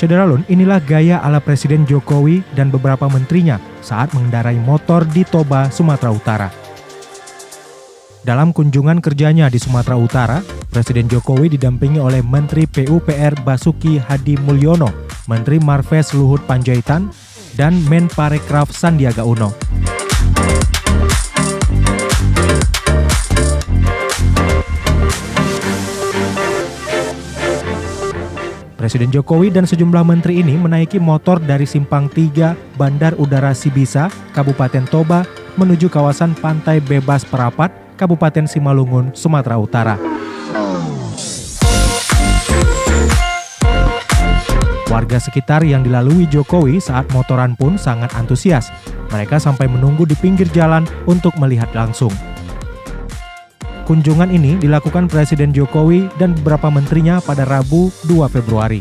Saudara, inilah gaya ala Presiden Jokowi dan beberapa menterinya saat mengendarai motor di Toba, Sumatera Utara. Dalam kunjungan kerjanya di Sumatera Utara, Presiden Jokowi didampingi oleh Menteri PUPR Basuki Hadi Mulyono, Menteri Marves Luhut Panjaitan, dan Menparekraf Sandiaga Uno. Presiden Jokowi dan sejumlah menteri ini menaiki motor dari Simpang 3 Bandar Udara Sibisa, Kabupaten Toba, menuju kawasan Pantai Bebas Perapat, Kabupaten Simalungun, Sumatera Utara. Warga sekitar yang dilalui Jokowi saat motoran pun sangat antusias. Mereka sampai menunggu di pinggir jalan untuk melihat langsung. Kunjungan ini dilakukan Presiden Jokowi dan beberapa menterinya pada Rabu 2 Februari.